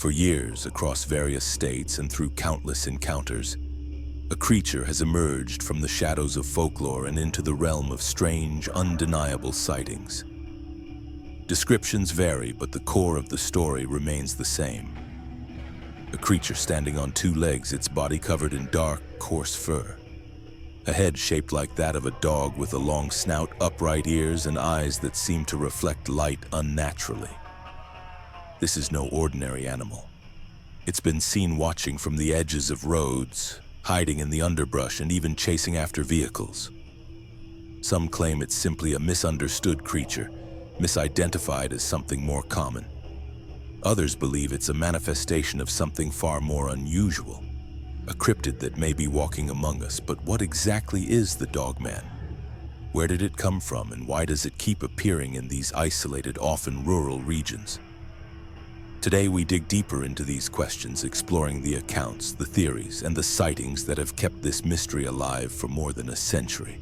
For years, across various states and through countless encounters, a creature has emerged from the shadows of folklore and into the realm of strange, undeniable sightings. Descriptions vary, but the core of the story remains the same. A creature standing on two legs, its body covered in dark, coarse fur. A head shaped like that of a dog with a long snout, upright ears, and eyes that seem to reflect light unnaturally. This is no ordinary animal. It's been seen watching from the edges of roads, hiding in the underbrush, and even chasing after vehicles. Some claim it's simply a misunderstood creature, misidentified as something more common. Others believe it's a manifestation of something far more unusual, a cryptid that may be walking among us. But what exactly is the Dogman? Where did it come from, and why does it keep appearing in these isolated, often rural regions? Today we dig deeper into these questions, exploring the accounts, the theories, and the sightings that have kept this mystery alive for more than a century.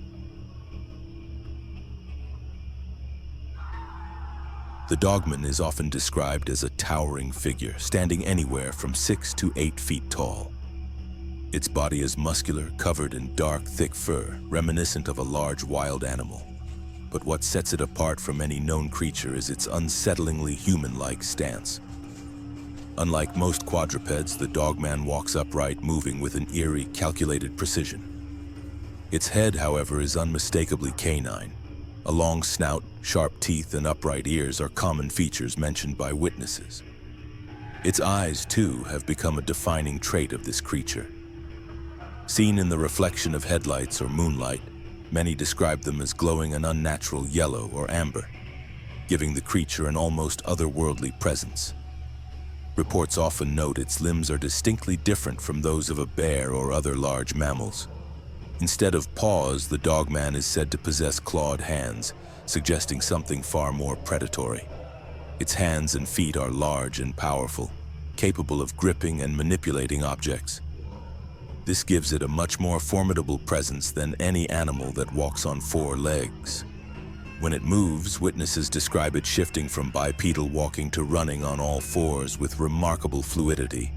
The Dogman is often described as a towering figure, standing anywhere from 6 to 8 feet tall. Its body is muscular, covered in dark, thick fur, reminiscent of a large wild animal. But what sets it apart from any known creature is its unsettlingly human-like stance. Unlike most quadrupeds, the Dogman walks upright, moving with an eerie, calculated precision. Its head, however, is unmistakably canine. A long snout, sharp teeth, and upright ears are common features mentioned by witnesses. Its eyes, too, have become a defining trait of this creature. Seen in the reflection of headlights or moonlight, many describe them as glowing an unnatural yellow or amber, giving the creature an almost otherworldly presence. Reports often note its limbs are distinctly different from those of a bear or other large mammals. Instead of paws, the Dogman is said to possess clawed hands, suggesting something far more predatory. Its hands and feet are large and powerful, capable of gripping and manipulating objects. This gives it a much more formidable presence than any animal that walks on 4 legs. When it moves, witnesses describe it shifting from bipedal walking to running on all 4s with remarkable fluidity,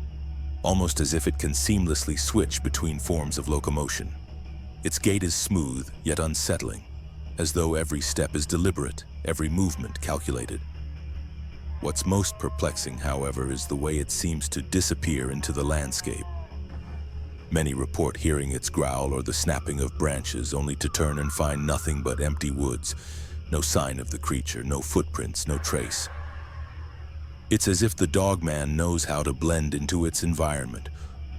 almost as if it can seamlessly switch between forms of locomotion. Its gait is smooth, yet unsettling, as though every step is deliberate, every movement calculated. What's most perplexing, however, is the way it seems to disappear into the landscape. Many report hearing its growl or the snapping of branches, only to turn and find nothing but empty woods. No sign of the creature, no footprints, no trace. It's as if the Dogman knows how to blend into its environment,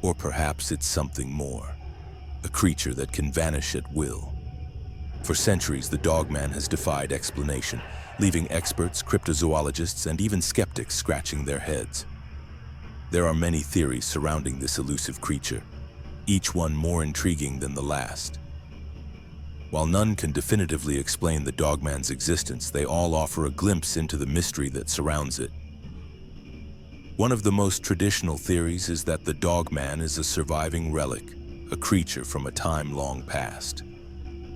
or perhaps it's something more. A creature that can vanish at will. For centuries, the Dogman has defied explanation, leaving experts, cryptozoologists, and even skeptics scratching their heads. There are many theories surrounding this elusive creature, each one more intriguing than the last. While none can definitively explain the Dogman's existence, they all offer a glimpse into the mystery that surrounds it. One of the most traditional theories is that the Dogman is a surviving relic, a creature from a time long past.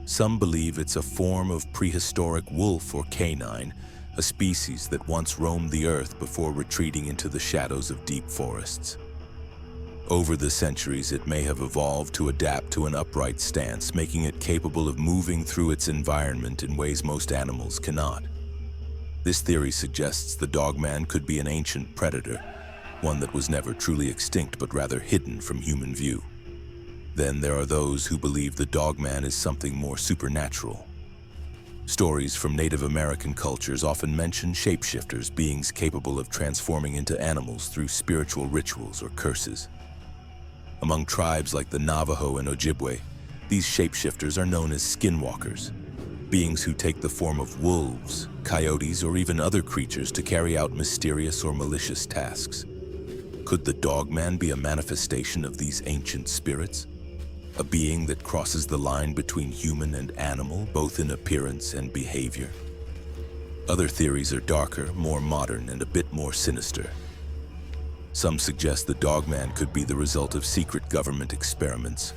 Some believe it's a form of prehistoric wolf or canine, a species that once roamed the earth before retreating into the shadows of deep forests. Over the centuries, it may have evolved to adapt to an upright stance, making it capable of moving through its environment in ways most animals cannot. This theory suggests the Dogman could be an ancient predator, one that was never truly extinct but rather hidden from human view. Then there are those who believe the Dogman is something more supernatural. Stories from Native American cultures often mention shapeshifters, beings capable of transforming into animals through spiritual rituals or curses. Among tribes like the Navajo and Ojibwe, these shapeshifters are known as skinwalkers, beings who take the form of wolves, coyotes, or even other creatures to carry out mysterious or malicious tasks. Could the Dogman be a manifestation of these ancient spirits? A being that crosses the line between human and animal, both in appearance and behavior? Other theories are darker, more modern, and a bit more sinister. Some suggest the Dogman could be the result of secret government experiments,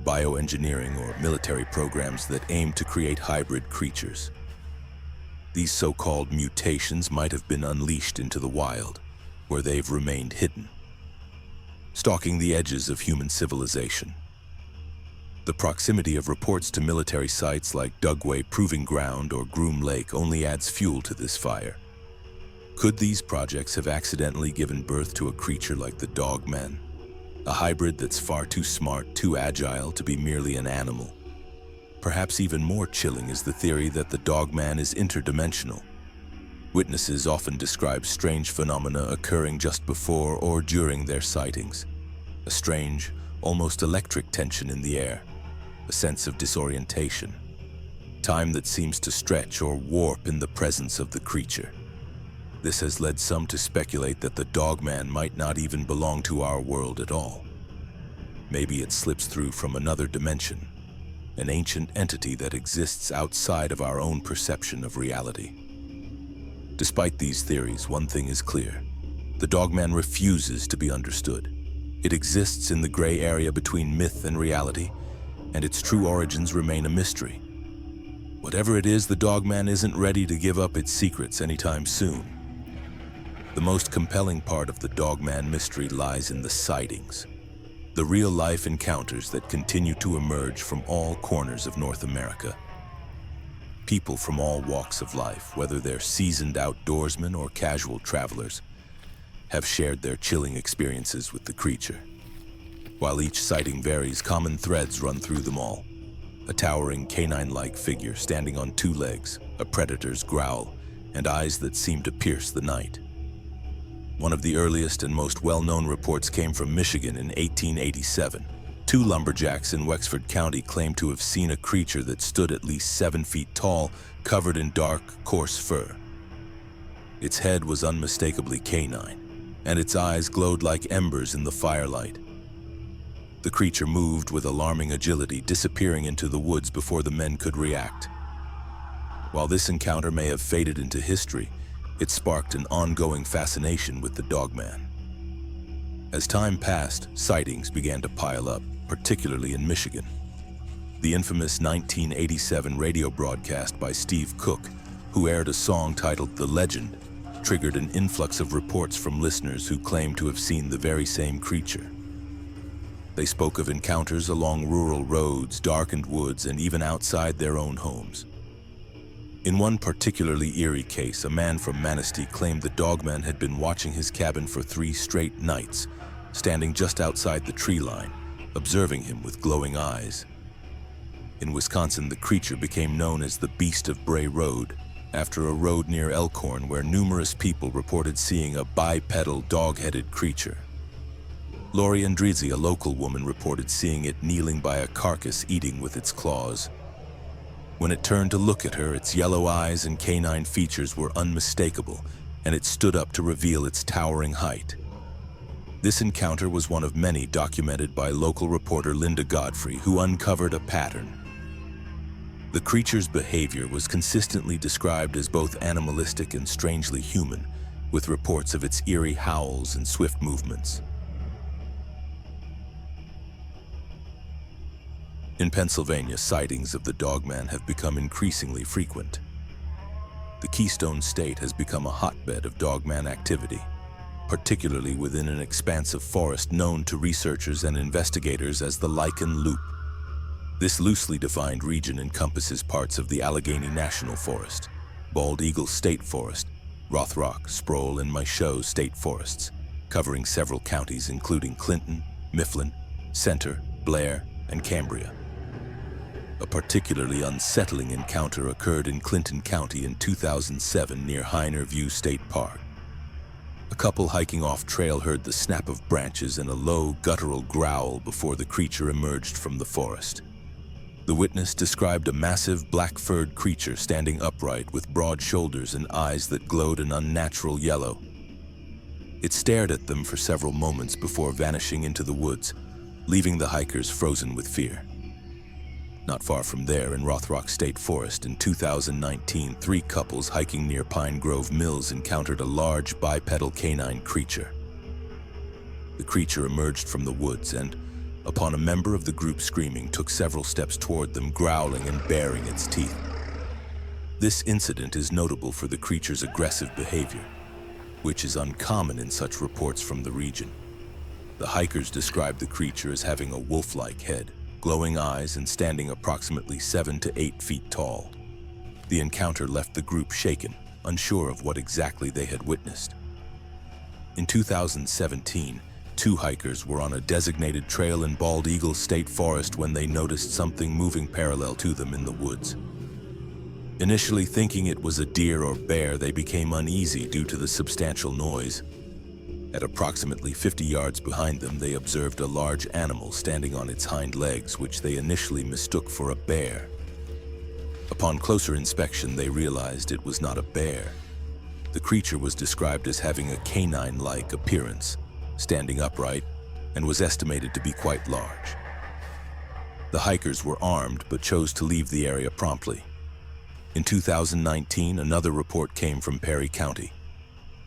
bioengineering, or military programs that aim to create hybrid creatures. These so-called mutations might have been unleashed into the wild, where they've remained hidden, stalking the edges of human civilization. The proximity of reports to military sites like Dugway Proving Ground or Groom Lake only adds fuel to this fire. Could these projects have accidentally given birth to a creature like the Dogman? A hybrid that's far too smart, too agile to be merely an animal. Perhaps even more chilling is the theory that the Dogman is interdimensional. Witnesses often describe strange phenomena occurring just before or during their sightings. A strange, almost electric tension in the air, a sense of disorientation, time that seems to stretch or warp in the presence of the creature. This has led some to speculate that the Dogman might not even belong to our world at all. Maybe it slips through from another dimension, an ancient entity that exists outside of our own perception of reality. Despite these theories, one thing is clear. The Dogman refuses to be understood. It exists in the gray area between myth and reality, and its true origins remain a mystery. Whatever it is, the Dogman isn't ready to give up its secrets anytime soon. The most compelling part of the Dogman mystery lies in the sightings, the real-life encounters that continue to emerge from all corners of North America. People from all walks of life, whether they're seasoned outdoorsmen or casual travelers, have shared their chilling experiences with the creature. While each sighting varies, common threads run through them all. A towering canine-like figure standing on two legs, a predator's growl, and eyes that seem to pierce the night. One of the earliest and most well-known reports came from Michigan in 1887. Two lumberjacks in Wexford County claimed to have seen a creature that stood at least 7 feet tall, covered in dark, coarse fur. Its head was unmistakably canine, and its eyes glowed like embers in the firelight. The creature moved with alarming agility, disappearing into the woods before the men could react. While this encounter may have faded into history, it sparked an ongoing fascination with the Dogman. As time passed, sightings began to pile up, particularly in Michigan. The infamous 1987 radio broadcast by Steve Cook, who aired a song titled "The Legend," triggered an influx of reports from listeners who claimed to have seen the very same creature. They spoke of encounters along rural roads, darkened woods, and even outside their own homes. In one particularly eerie case, a man from Manistee claimed the Dogman had been watching his cabin for 3 straight nights, standing just outside the tree line, observing him with glowing eyes. In Wisconsin, the creature became known as the Beast of Bray Road, after a road near Elkhorn where numerous people reported seeing a bipedal, dog-headed creature. Lori Andrizzi, a local woman, reported seeing it kneeling by a carcass, eating with its claws. When it turned to look at her, its yellow eyes and canine features were unmistakable, and it stood up to reveal its towering height. This encounter was one of many documented by local reporter Linda Godfrey, who uncovered a pattern. The creature's behavior was consistently described as both animalistic and strangely human, with reports of its eerie howls and swift movements. In Pennsylvania, sightings of the Dogman have become increasingly frequent. The Keystone State has become a hotbed of Dogman activity, particularly within an expansive forest known to researchers and investigators as the Lycan Loop. This loosely defined region encompasses parts of the Allegheny National Forest, Bald Eagle State Forest, Rothrock, Sproul, and Michaud State Forests, covering several counties including Clinton, Mifflin, Center, Blair, and Cambria. A particularly unsettling encounter occurred in Clinton County in 2007 near Heiner View State Park. A couple hiking off trail heard the snap of branches and a low, guttural growl before the creature emerged from the forest. The witness described a massive, black-furred creature standing upright with broad shoulders and eyes that glowed an unnatural yellow. It stared at them for several moments before vanishing into the woods, leaving the hikers frozen with fear. Not far from there, in Rothrock State Forest in 2019, 3 couples hiking near Pine Grove Mills encountered a large bipedal canine creature. The creature emerged from the woods and, upon a member of the group screaming, took several steps toward them, growling and baring its teeth. This incident is notable for the creature's aggressive behavior. which is uncommon in such reports from the region. The hikers described the creature as having a wolf-like head, glowing eyes, and standing approximately 7 to 8 feet tall. The encounter left the group shaken, unsure of what exactly they had witnessed. In 2017, 2 hikers were on a designated trail in Bald Eagle State Forest when they noticed something moving parallel to them in the woods. Initially thinking it was a deer or bear, they became uneasy due to the substantial noise. At approximately 50 yards behind them, they observed a large animal standing on its hind legs, which they initially mistook for a bear. Upon closer inspection, they realized it was not a bear. The creature was described as having a canine-like appearance, standing upright, and was estimated to be quite large. The hikers were armed but chose to leave the area promptly. In 2019, another report came from Perry County.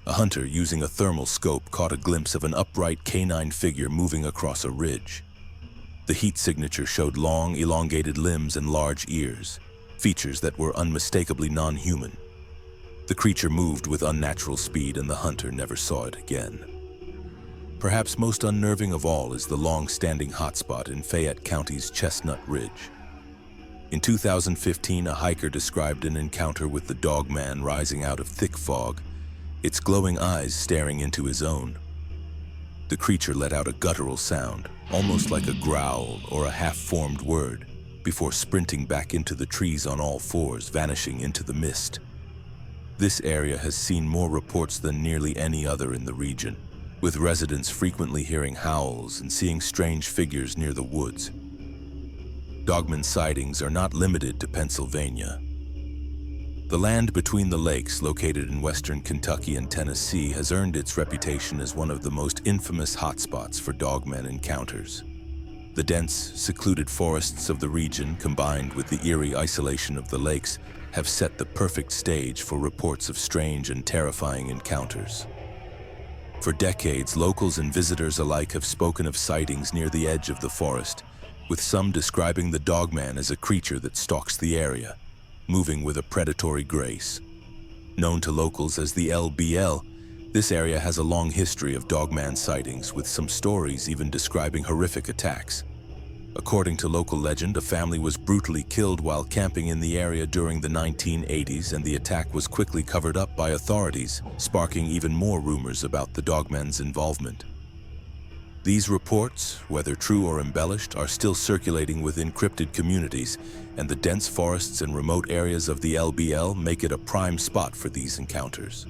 A hunter using a thermal scope caught a glimpse of an upright canine figure moving across a ridge. The heat signature showed long, elongated limbs and large ears, features that were unmistakably non-human. The creature moved with unnatural speed, and the hunter never saw it again. Perhaps most unnerving of all is the long-standing hotspot in Fayette County's Chestnut Ridge. In 2015, a hiker described an encounter with the Dogman rising out of thick fog, its glowing eyes staring into his own. The creature let out a guttural sound, almost like a growl or a half-formed word, before sprinting back into the trees on all fours, vanishing into the mist. This area has seen more reports than nearly any other in the region, with residents frequently hearing howls and seeing strange figures near the woods. Dogman sightings are not limited to Pennsylvania. The land between the lakes, located in western Kentucky and Tennessee, has earned its reputation as one of the most infamous hotspots for Dogman encounters. The dense, secluded forests of the region, combined with the eerie isolation of the lakes, have set the perfect stage for reports of strange and terrifying encounters. For decades, locals and visitors alike have spoken of sightings near the edge of the forest, with some describing the Dogman as a creature that stalks the area, moving with a predatory grace. Known to locals as the LBL, this area has a long history of Dogman sightings, with some stories even describing horrific attacks. According to local legend, a family was brutally killed while camping in the area during the 1980s, and the attack was quickly covered up by authorities, sparking even more rumors about the Dogman's involvement. These reports, whether true or embellished, are still circulating within cryptid communities, and the dense forests and remote areas of the LBL make it a prime spot for these encounters.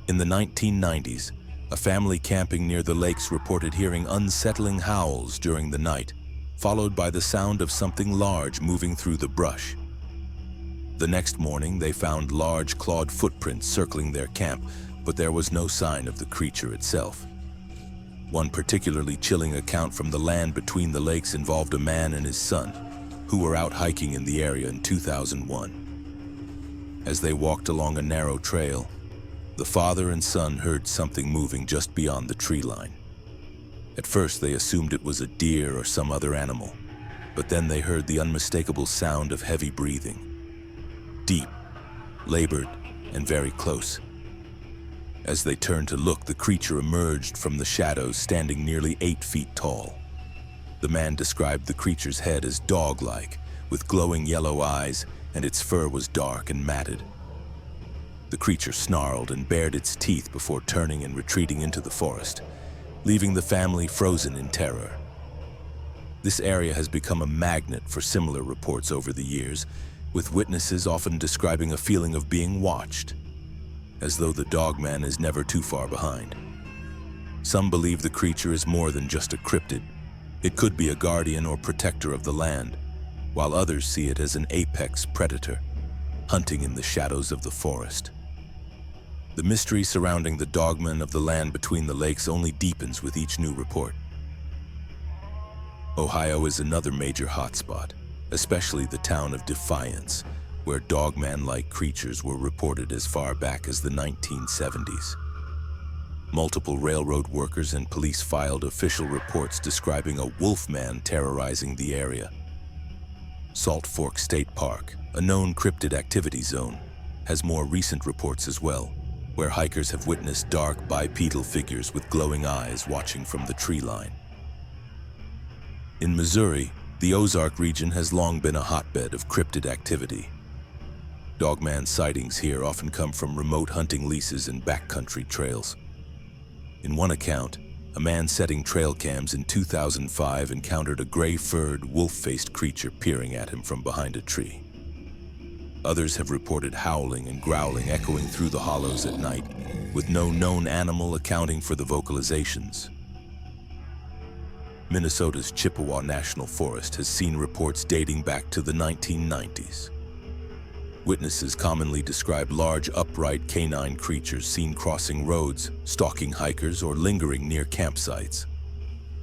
In the 1990s, a family camping near the lakes reported hearing unsettling howls during the night, followed by the sound of something large moving through the brush. The next morning, they found large clawed footprints circling their camp, but there was no sign of the creature itself. One particularly chilling account from the land between the lakes involved a man and his son, who were out hiking in the area in 2001. As they walked along a narrow trail, the father and son heard something moving just beyond the tree line. At first, they assumed it was a deer or some other animal, but then they heard the unmistakable sound of heavy breathing. Deep, labored, and very close. As they turned to look, the creature emerged from the shadows, standing nearly 8 feet tall. The man described the creature's head as dog-like, with glowing yellow eyes, and its fur was dark and matted. The creature snarled and bared its teeth before turning and retreating into the forest, leaving the family frozen in terror. This area has become a magnet for similar reports over the years, with witnesses often describing a feeling of being watched, as though the Dogman is never too far behind. Some believe the creature is more than just a cryptid. It could be a guardian or protector of the land, while others see it as an apex predator, hunting in the shadows of the forest. The mystery surrounding the Dogman of the land between the lakes only deepens with each new report. Ohio is another major hotspot, especially the town of Defiance, where Dogman-like creatures were reported as far back as the 1970s. Multiple railroad workers and police filed official reports describing a wolfman terrorizing the area. Salt Fork State Park, a known cryptid activity zone, has more recent reports as well, where hikers have witnessed dark bipedal figures with glowing eyes watching from the tree line. In Missouri, the Ozark region has long been a hotbed of cryptid activity. Dogman sightings here often come from remote hunting leases and backcountry trails. In one account, a man setting trail cams in 2005 encountered a gray-furred, wolf-faced creature peering at him from behind a tree. Others have reported howling and growling echoing through the hollows at night, with no known animal accounting for the vocalizations. Minnesota's Chippewa National Forest has seen reports dating back to the 1990s. Witnesses commonly describe large, upright canine creatures seen crossing roads, stalking hikers, or lingering near campsites.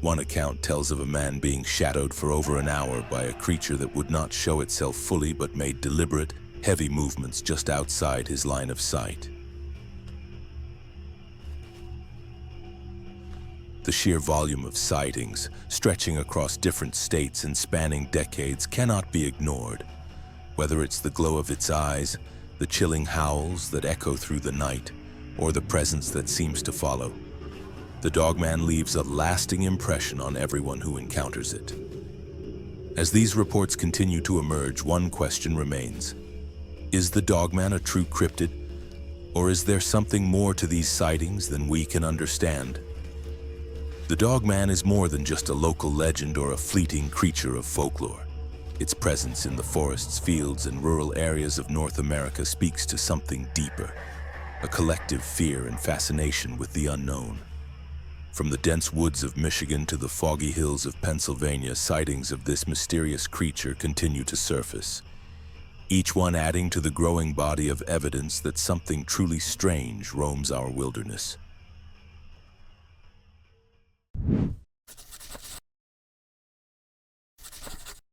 One account tells of a man being shadowed for over an hour by a creature that would not show itself fully but made deliberate, heavy movements just outside his line of sight. The sheer volume of sightings, stretching across different states and spanning decades, cannot be ignored. Whether it's the glow of its eyes, the chilling howls that echo through the night, or the presence that seems to follow, the Dogman leaves a lasting impression on everyone who encounters it. As these reports continue to emerge, one question remains. Is the Dogman a true cryptid, or is there something more to these sightings than we can understand? The Dogman is more than just a local legend or a fleeting creature of folklore. Its presence in the forests, fields, and rural areas of North America speaks to something deeper, a collective fear and fascination with the unknown. From the dense woods of Michigan to the foggy hills of Pennsylvania, sightings of this mysterious creature continue to surface, each one adding to the growing body of evidence that something truly strange roams our wilderness.